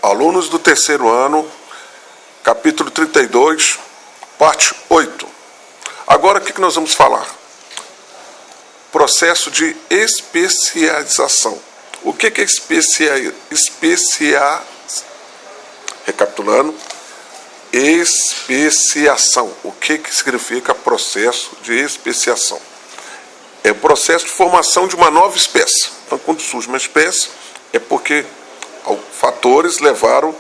Alunos do terceiro ano, capítulo 32, parte 8. Agora o que nós vamos falar? Processo de especialização. O que é Recapitulando, especiação. O que significa processo de especiação? É o processo de formação de uma nova espécie. Então, quando surge uma espécie, é porque fatores levaram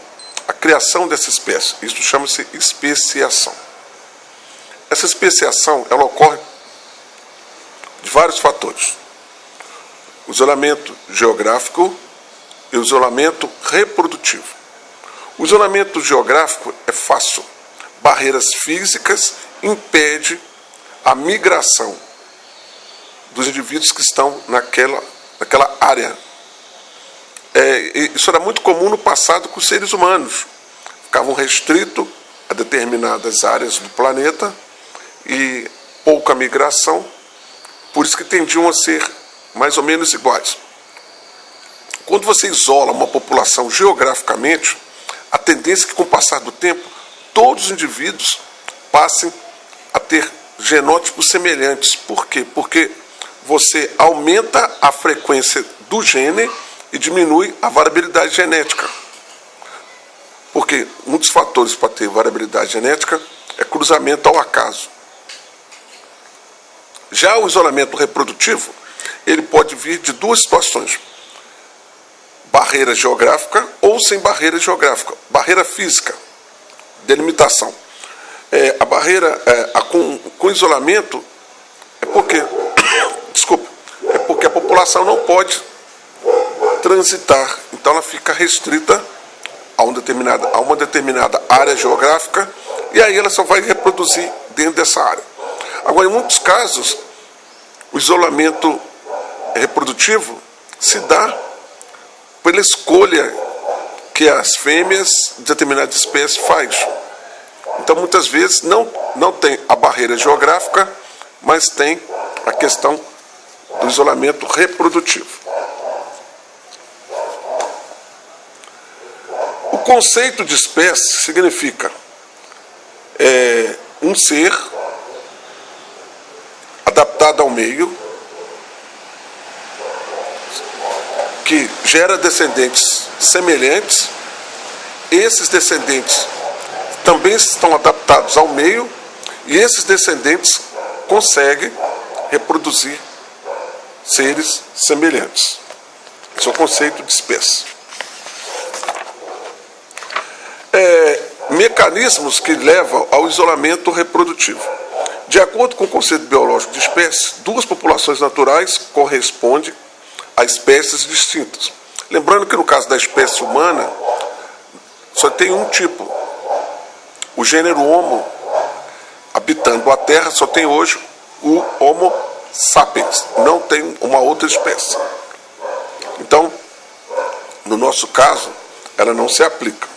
à criação dessa espécie. Isso chama-se especiação. Essa especiação, ela ocorre de vários fatores. O isolamento geográfico e o isolamento reprodutivo. O isolamento geográfico é fácil. Barreiras físicas impedem a migração dos indivíduos que estão naquela área. Isso era muito comum no passado com os seres humanos. Ficavam restritos a determinadas áreas do planeta e pouca migração, por isso que tendiam a ser mais ou menos iguais. Quando você isola uma população geograficamente, a tendência é que com o passar do tempo, todos os indivíduos passem a ter genótipos semelhantes. Por quê? Porque você aumenta a frequência do gene e diminui a variabilidade genética. Porque um dos fatores para ter variabilidade genética é cruzamento ao acaso. Já o isolamento reprodutivo, ele pode vir de duas situações. Barreira geográfica ou sem barreira geográfica. Barreira física, delimitação. A barreira com isolamento é porque a população não pode transitar. Então ela fica restrita a uma determinada área geográfica e aí ela só vai reproduzir dentro dessa área. Agora, em muitos casos, o isolamento reprodutivo se dá pela escolha que as fêmeas de determinada espécie faz. Então, muitas vezes, não tem a barreira geográfica, mas tem a questão do isolamento reprodutivo. O conceito de espécie significa um ser adaptado ao meio que gera descendentes semelhantes. Esses descendentes também estão adaptados ao meio e esses descendentes conseguem reproduzir seres semelhantes. Esse é o conceito de espécie. Mecanismos que levam ao isolamento reprodutivo. De acordo com o conceito biológico de espécie, duas populações naturais correspondem a espécies distintas. Lembrando que no caso da espécie humana, só tem um tipo. O gênero Homo, habitando a Terra, só tem hoje o Homo sapiens, não tem uma outra espécie. Então, no nosso caso, ela não se aplica.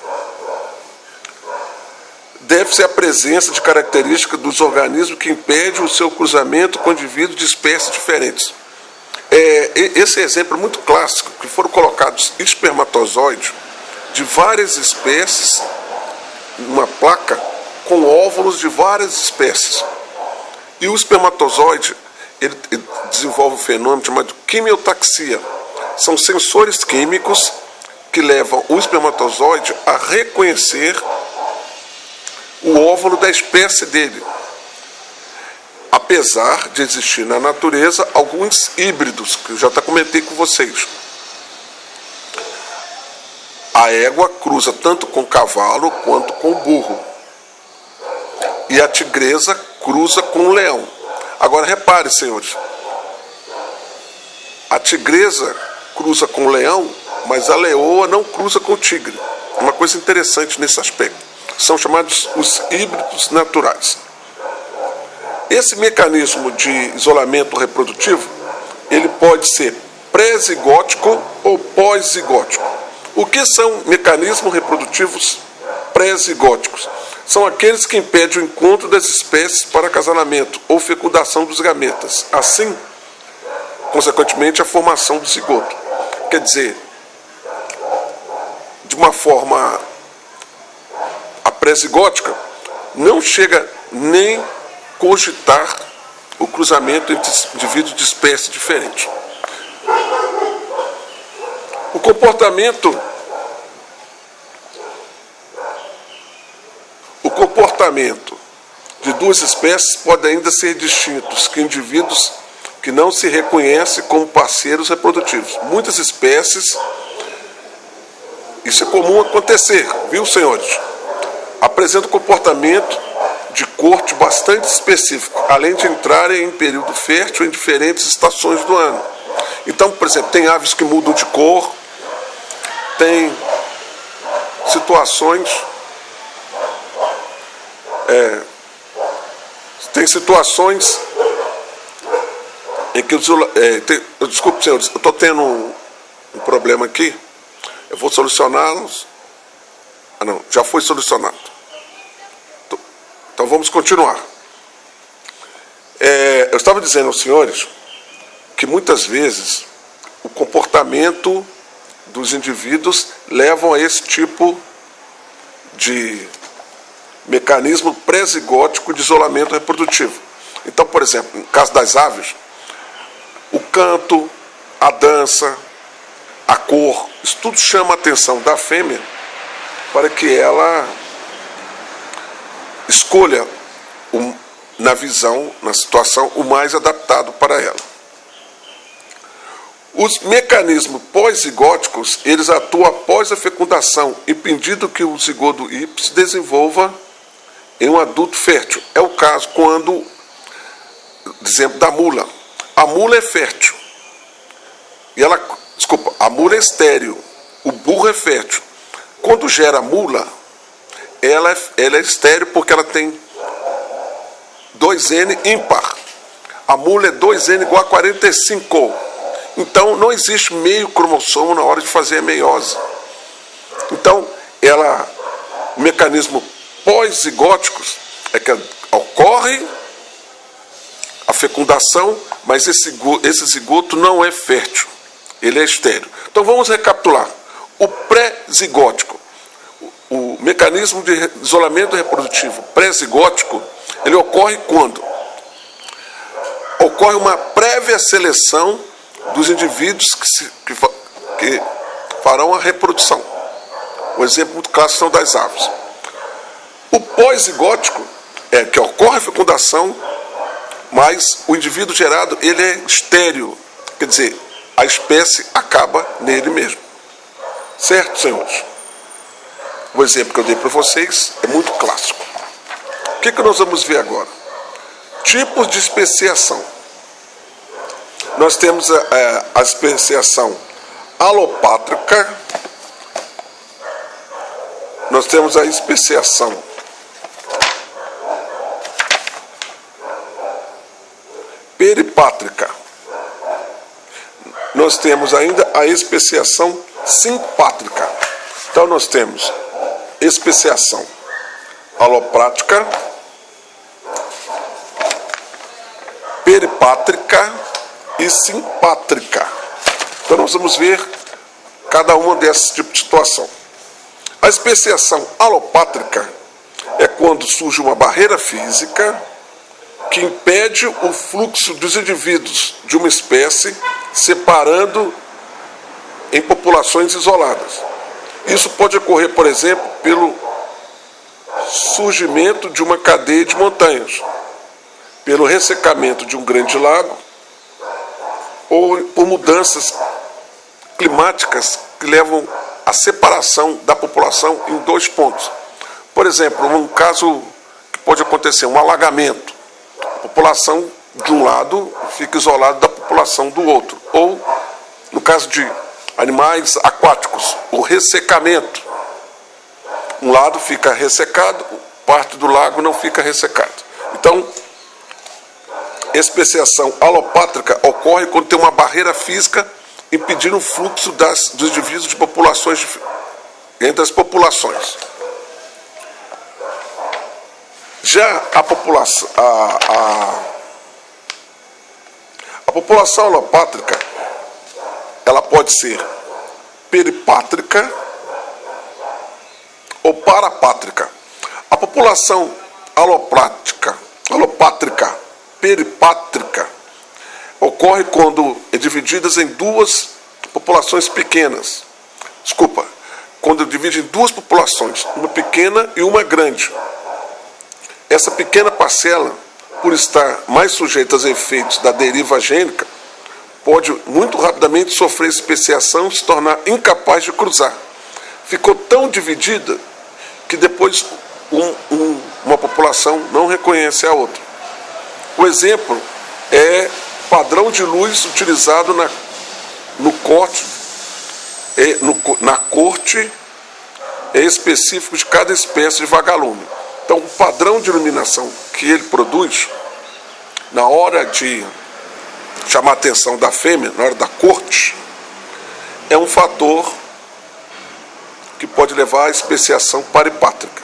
Deve-se à presença de características dos organismos que impedem o seu cruzamento com indivíduos de espécies diferentes. Esse exemplo é muito clássico, que foram colocados espermatozoides de várias espécies numa placa com óvulos de várias espécies. E o espermatozoide ele desenvolve um fenômeno chamado quimiotaxia. São sensores químicos que levam o espermatozoide a reconhecer o óvulo da espécie dele. Apesar de existir na natureza alguns híbridos, que eu já comentei com vocês. A égua cruza tanto com o cavalo quanto com o burro. E a tigresa cruza com o leão. Agora repare, senhores. A tigresa cruza com o leão, mas a leoa não cruza com o tigre. Uma coisa interessante nesse aspecto. São chamados os híbridos naturais. Esse mecanismo de isolamento reprodutivo, ele pode ser pré-zigótico ou pós-zigótico. O que são mecanismos reprodutivos pré-zigóticos? São aqueles que impedem o encontro das espécies para acasalamento ou fecundação dos gametas. Assim, consequentemente, a formação do zigoto. Quer dizer, de uma forma pré-zigótica, não chega nem cogitar o cruzamento entre indivíduos de espécie diferente. O comportamento de duas espécies pode ainda ser distintos que indivíduos que não se reconhecem como parceiros reprodutivos. Muitas espécies, isso é comum acontecer, viu, senhores? Apresentam comportamento de corte bastante específico, além de entrarem em período fértil em diferentes estações do ano. Então, por exemplo, tem aves que mudam de cor, tem situações em que desculpe, senhores, eu estou tendo um problema aqui, eu vou solucioná-los. Ah, não, já foi solucionado. Então vamos continuar. Eu estava dizendo aos senhores que muitas vezes o comportamento dos indivíduos levam a esse tipo de mecanismo pré-zigótico de isolamento reprodutivo. Então, por exemplo, no caso das aves, o canto, a dança, a cor, isso tudo chama a atenção da fêmea para que ela escolha, na visão, na situação, o mais adaptado para ela. Os mecanismos pós-zigóticos, eles atuam após a fecundação, impedindo que o zigoto Y se desenvolva em um adulto fértil. É o caso quando, exemplo da mula. A mula é fértil. A mula é estéril. O burro é fértil. Quando gera a mula, ela é estéril porque ela tem 2N ímpar. A mula é 2N igual a 45. Então, não existe meio cromossomo na hora de fazer a meiose. Então, o mecanismo pós-zigóticos é que ocorre a fecundação, mas esse zigoto não é fértil. Ele é estéril. Então, vamos recapitular. O pré-zigótico, o mecanismo de isolamento reprodutivo pré-zigótico, ele ocorre quando? Ocorre uma prévia seleção dos indivíduos que farão a reprodução. O exemplo muito clássico são das aves. O pós-zigótico é que ocorre a fecundação, mas o indivíduo gerado ele é estéril, quer dizer, a espécie acaba nele mesmo. Certo, senhores? O exemplo que eu dei para vocês é muito clássico. O que nós vamos ver agora? Tipos de especiação. Nós temos a especiação alopátrica, nós temos a especiação peripátrica, nós temos ainda a especiação simpátrica. Então nós temos especiação alopátrica, peripátrica e simpátrica. Então nós vamos ver cada uma desses tipos de situação. A especiação alopátrica é quando surge uma barreira física que impede o fluxo dos indivíduos de uma espécie, separando em populações isoladas. Isso pode ocorrer, por exemplo, pelo surgimento de uma cadeia de montanhas, pelo ressecamento de um grande lago, ou por mudanças climáticas que levam à separação da população em dois pontos. Por exemplo, um caso que pode acontecer, um alagamento. A população de um lado fica isolada da população do outro. Ou, no caso de animais aquáticos, o ressecamento. Um lado fica ressecado, parte do lago não fica ressecado. Então, especiação alopátrica ocorre quando tem uma barreira física impedindo o fluxo dos indivíduos de populações entre as populações. Já a população alopátrica, ela pode ser peripátrica ou parapátrica. A população alopátrica, peripátrica, ocorre quando é divididas em duas populações pequenas. Quando divide em duas populações, uma pequena e uma grande. Essa pequena parcela, por estar mais sujeita aos efeitos da deriva gênica, pode muito rapidamente sofrer especiação e se tornar incapaz de cruzar. Ficou tão dividida que depois uma população não reconhece a outra. O exemplo é padrão de luz utilizado na corte específico de cada espécie de vagalume. Então, o padrão de iluminação que ele produz, na hora de chamar a atenção da fêmea, na hora da corte, é um fator que pode levar à especiação paripátrica.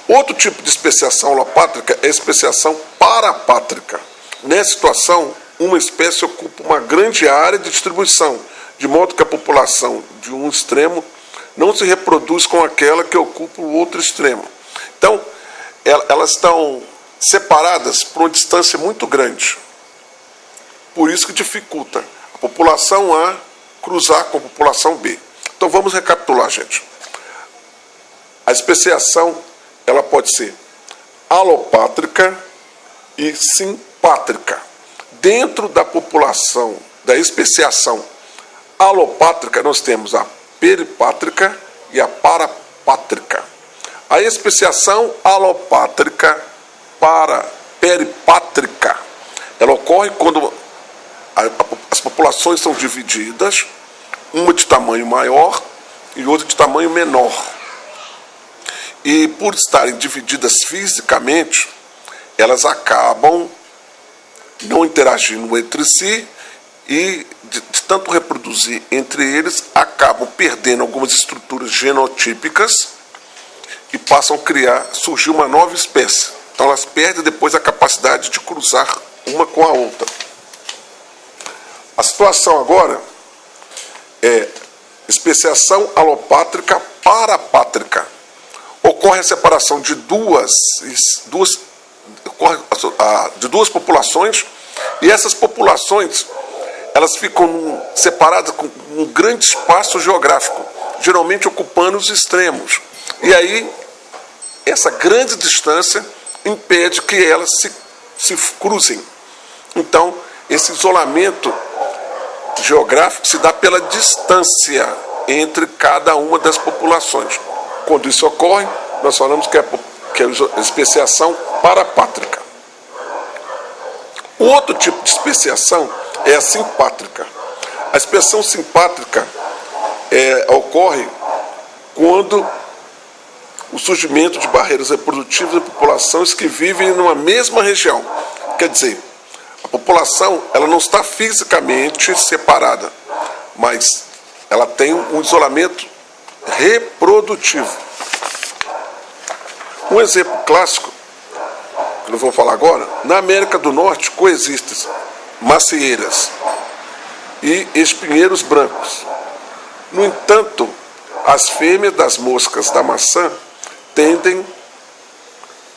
Outro tipo de especiação alopátrica é a especiação parapátrica. Nessa situação, uma espécie ocupa uma grande área de distribuição, de modo que a população de um extremo não se reproduz com aquela que ocupa o outro extremo. Então, elas estão separadas por uma distância muito grande. Por isso que dificulta a população A cruzar com a população B. Então, vamos recapitular, gente. A especiação, ela pode ser alopátrica e simpátrica. Dentro da população, da especiação alopátrica, nós temos a peripátrica e a parapátrica. A especiação alopátrica para peripátrica, ela ocorre quando as populações são divididas, uma de tamanho maior e outra de tamanho menor. E por estarem divididas fisicamente, elas acabam não interagindo entre si e, de tanto reproduzir entre eles, acabam perdendo algumas estruturas genotípicas e passam a surgir uma nova espécie. Então elas perdem depois a capacidade de cruzar uma com a outra. A situação agora é especiação alopátrica parapátrica. Ocorre a separação de duas populações, e essas populações elas ficam separadas com um grande espaço geográfico, geralmente ocupando os extremos. E aí, essa grande distância impede que elas se cruzem. Então, esse isolamento geográfico se dá pela distância entre cada uma das populações. Quando isso ocorre, nós falamos que é a especiação parapátrica. O outro tipo de especiação é a simpátrica. A especiação simpátrica ocorre quando o surgimento de barreiras reprodutivas de populações que vivem numa mesma região. Quer dizer, a população ela não está fisicamente separada, mas ela tem um isolamento reprodutivo. Um exemplo clássico, que eu vou falar agora, na América do Norte coexistem macieiras e espinheiros brancos. No entanto, as fêmeas das moscas da maçã tendem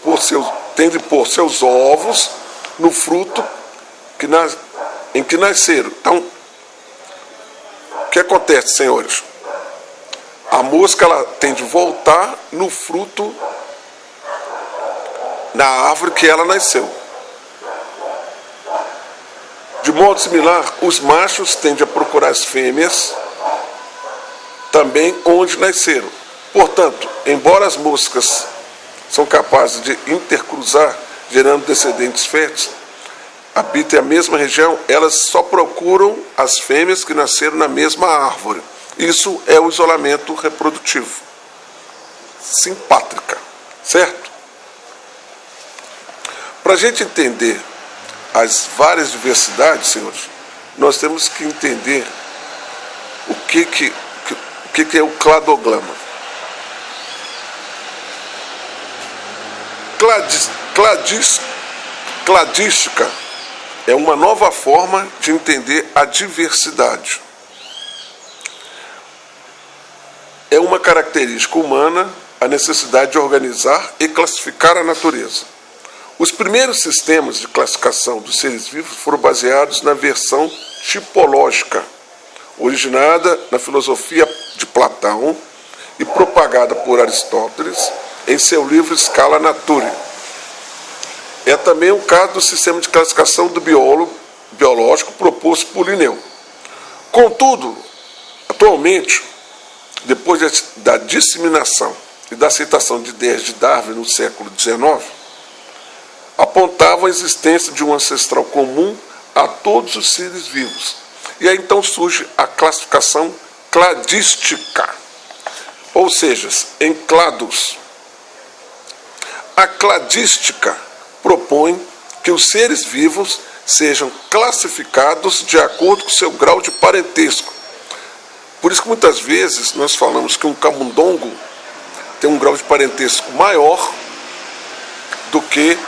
pôr seus ovos no fruto em que nasceram. Então, o que acontece, senhores? A mosca ela tem de voltar no fruto, na árvore que ela nasceu. De modo similar, os machos tendem a procurar as fêmeas também onde nasceram. Portanto, embora as moscas são capazes de intercruzar, gerando descendentes férteis, habitem a mesma região, elas só procuram as fêmeas que nasceram na mesma árvore. Isso é o isolamento reprodutivo. Simpátrica, certo? Para a gente entender as várias diversidades, senhores, nós temos que entender o que é o cladograma. Cladística é uma nova forma de entender a diversidade. É uma característica humana a necessidade de organizar e classificar a natureza. Os primeiros sistemas de classificação dos seres vivos foram baseados na versão tipológica, originada na filosofia de Platão e propagada por Aristóteles em seu livro Scala Naturae. É também o caso do sistema de classificação do biológico proposto por Linneu. Contudo, atualmente, depois da disseminação e da aceitação de ideias de Darwin no século XIX, apontavam a existência de um ancestral comum a todos os seres vivos. E aí então surge a classificação cladística, ou seja, em clados. A cladística propõe que os seres vivos sejam classificados de acordo com seu grau de parentesco. Por isso que muitas vezes nós falamos que um camundongo tem um grau de parentesco maior do que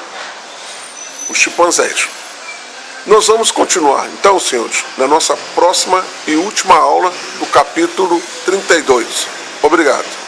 os chimpanzés. Nós vamos continuar, então, senhores, na nossa próxima e última aula do capítulo 32. Obrigado.